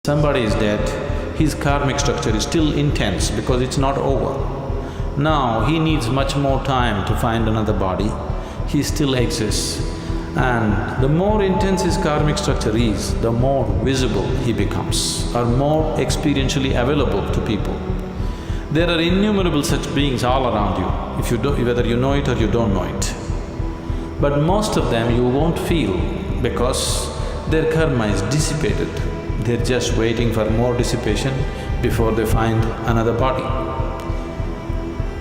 Somebody is dead, his karmic structure is still intense because it's not over. Now he needs much more time to find another body, he still exists. And the more intense his karmic structure is, the more visible he becomes or more experientially available to people. There are innumerable such beings all around you, whether you know it or you don't know it. But most of them you won't feel because their karma is dissipated. They're just waiting for more dissipation before they find another body.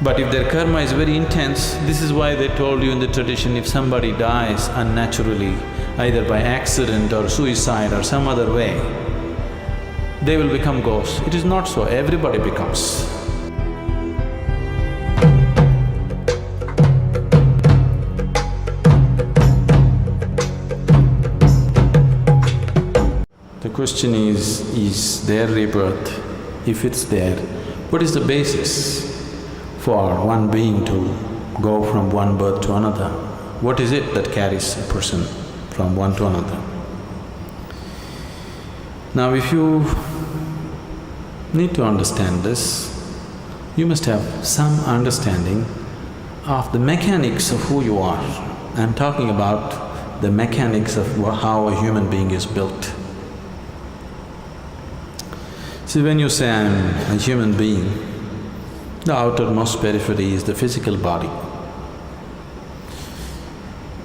But if their karma is very intense, this is why they told you in the tradition, if somebody dies unnaturally, either by accident or suicide or some other way, they will become ghosts. It is not so, everybody becomes. The question is there rebirth? If it's there, what is the basis for one being to go from one birth to another? What is it that carries a person from one to another? Now if you need to understand this, you must have some understanding of the mechanics of who you are. I'm talking about the mechanics of how a human being is built. See, when you say I'm a human being, the outermost periphery is the physical body.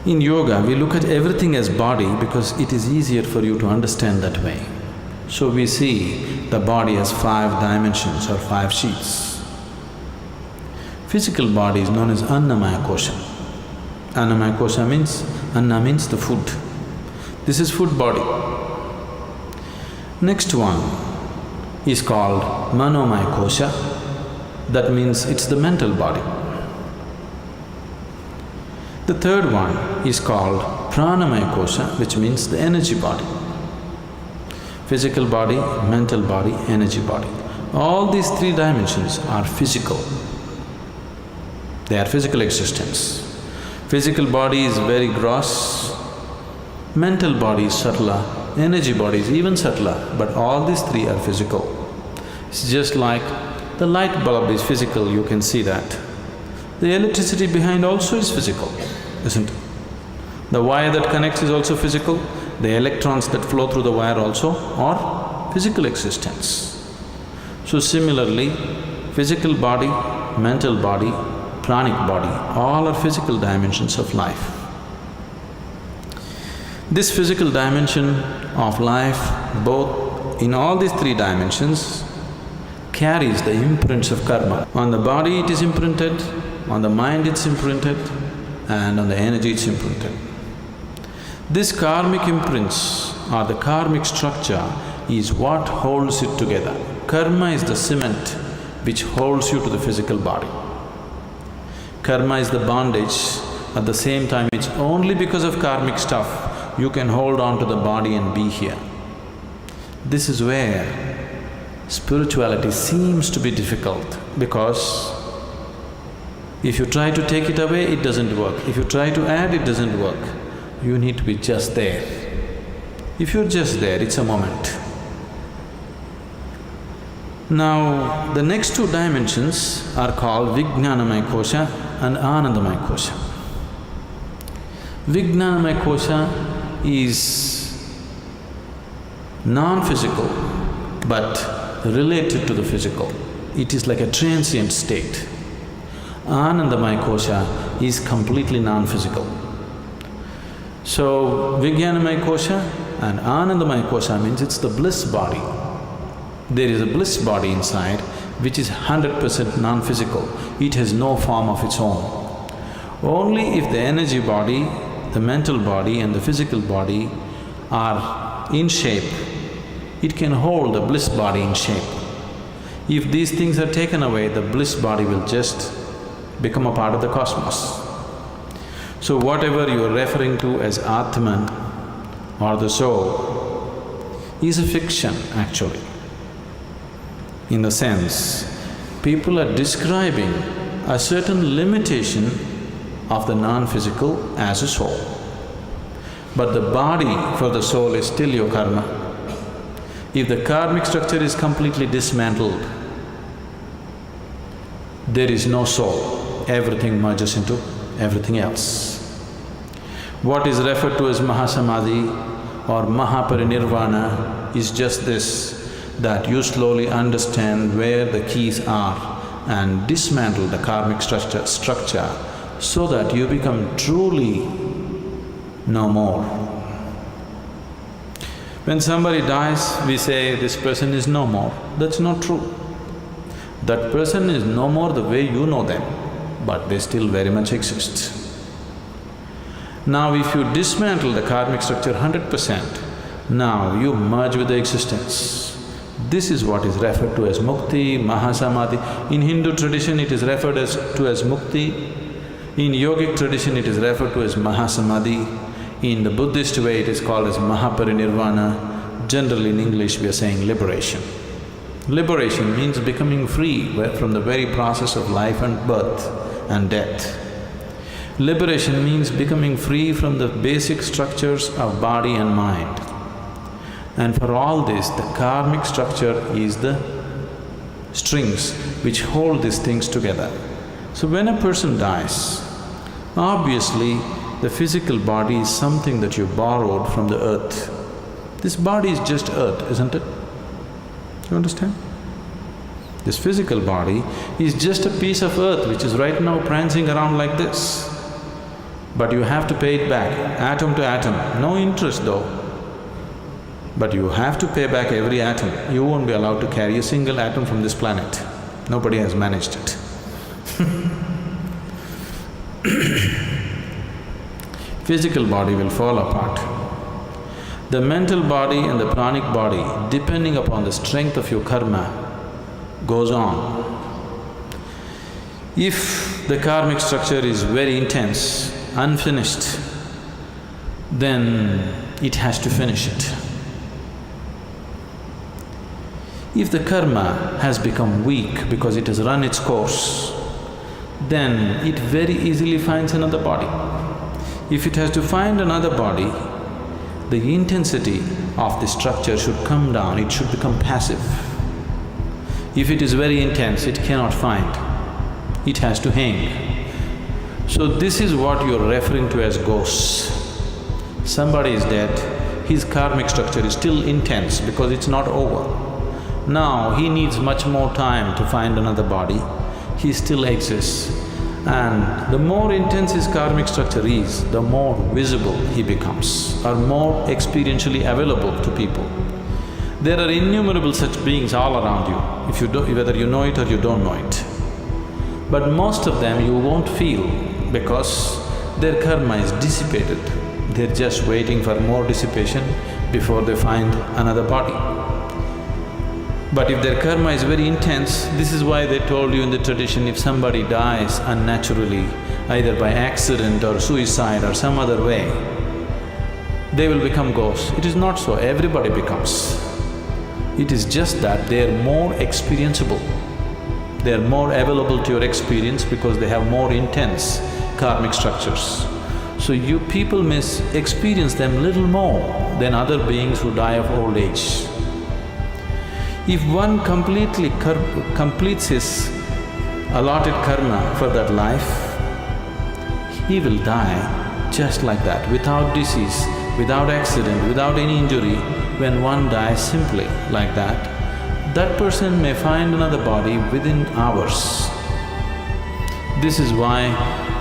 In yoga, we look at everything as body because it is easier for you to understand that way. So we see the body as 5 dimensions or 5 sheets. Physical body is known as Annamaya Kosha. Annamaya Kosha means… Anna means the food. This is food body. Next one is called Manomaya Kosha, that means it's the mental body. The third one is called Pranamaya Kosha, which means the energy body. Physical body, mental body, energy body. All these 3 dimensions are physical. They are physical existence. Physical body is very gross, mental body is subtler, energy body is even subtler, but all these 3 are physical. It's just like the light bulb is physical, you can see that. The electricity behind also is physical, isn't it? The wire that connects is also physical, the electrons that flow through the wire also are physical existence. So similarly, physical body, mental body, pranic body, all are physical dimensions of life. This physical dimension of life, both in all these 3 dimensions, carries the imprints of karma. On the body it is imprinted, on the mind it's imprinted, and on the energy it's imprinted. This karmic imprints or the karmic structure is what holds it together. Karma is the cement which holds you to the physical body. Karma is the bondage, at the same time it's only because of karmic stuff you can hold on to the body and be here. This is where spirituality seems to be difficult because if you try to take it away, it doesn't work. If you try to add, it doesn't work. You need to be just there. If you're just there, it's a moment. Now, the next 2 dimensions are called Vijnanamaya Kosha and Anandamaya Kosha. Vijnanamaya Kosha is non-physical but related to the physical. It is like a transient state. Anandamaya Kosha is completely non-physical. So, Vijnanamaya Kosha and Anandamaya Kosha means it's the bliss body. There is a bliss body inside which is 100% non-physical. It has no form of its own. Only if the energy body, the mental body and the physical body are in shape, it can hold the bliss body in shape. If these things are taken away, the bliss body will just become a part of the cosmos. So whatever you are referring to as Atman or the soul is a fiction actually. In the sense, people are describing a certain limitation of the non-physical as a soul. But the body for the soul is still your karma. If the karmic structure is completely dismantled, there is no soul, everything merges into everything else. What is referred to as Mahasamadhi or Mahaparinirvana is just this, that you slowly understand where the keys are and dismantle the karmic structure so that you become truly no more. When somebody dies, we say, this person is no more. That's not true. That person is no more the way you know them, but they still very much exist. Now if you dismantle the karmic structure 100%, now you merge with the existence. This is what is referred to as mukti, mahasamadhi. In Hindu tradition it is referred to as mukti. In yogic tradition it is referred to as mahasamadhi. In the Buddhist way it is called as mahaparinirvana. Generally in English we are saying liberation. Liberation means becoming free from the very process of life and birth and death. Liberation means becoming free from the basic structures of body and mind. And for all this, the karmic structure is the strings which hold these things together. So when a person dies, obviously the physical body is something that you borrowed from the earth. This body is just earth, isn't it? You understand? This physical body is just a piece of earth which is right now prancing around like this. But you have to pay it back, atom to atom, no interest though. But you have to pay back every atom. You won't be allowed to carry a single atom from this planet. Nobody has managed it. Physical body will fall apart. The mental body and the pranic body, depending upon the strength of your karma, goes on. If the karmic structure is very intense, unfinished, then it has to finish it. If the karma has become weak because it has run its course, then it very easily finds another body. If it has to find another body, the intensity of the structure should come down, it should become passive. If it is very intense, it cannot find, it has to hang. So this is what you're referring to as ghosts. Somebody is dead, his karmic structure is still intense because it's not over. Now he needs much more time to find another body, he still exists. And the more intense his karmic structure is, the more visible he becomes or more experientially available to people. There are innumerable such beings all around you, whether you know it or you don't know it. But most of them you won't feel because their karma is dissipated. They're just waiting for more dissipation before they find another body. But if their karma is very intense, this is why they told you in the tradition, if somebody dies unnaturally, either by accident or suicide or some other way, they will become ghosts. It is not so, everybody becomes. It is just that they are more experienceable. They are more available to your experience because they have more intense karmic structures. So you people may experience them little more than other beings who die of old age. If one completely completes his allotted karma for that life, he will die just like that, without disease, without accident, without any injury. When one dies simply like that, that person may find another body within hours. This is why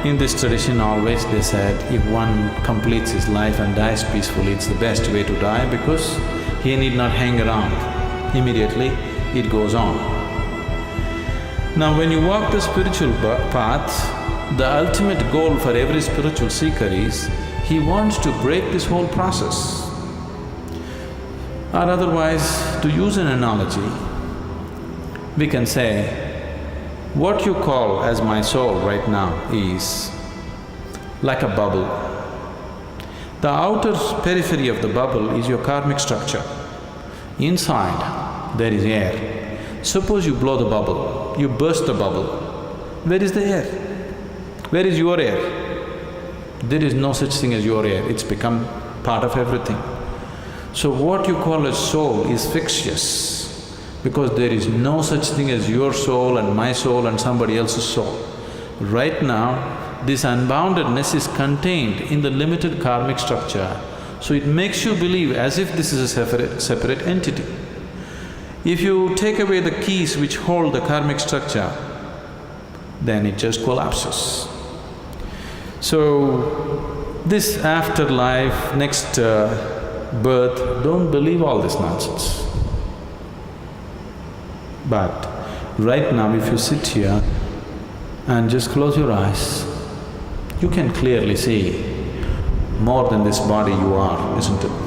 in this tradition always they said, if one completes his life and dies peacefully, it's the best way to die because he need not hang around. Immediately it goes on. Now when you walk the spiritual path, the ultimate goal for every spiritual seeker is, he wants to break this whole process. Or otherwise, to use an analogy, we can say, what you call as my soul right now is like a bubble. The outer periphery of the bubble is your karmic structure. Inside, there is air. Suppose you blow the bubble, you burst the bubble. Where is the air? Where is your air? There is no such thing as your air, it's become part of everything. So what you call as soul is fictitious, because there is no such thing as your soul and my soul and somebody else's soul. Right now, this unboundedness is contained in the limited karmic structure, so it makes you believe as if this is a separate entity. If you take away the keys which hold the karmic structure, then it just collapses. So, this afterlife, next birth, don't believe all this nonsense. But right now, if you sit here and just close your eyes, you can clearly see more than this body you are, isn't it?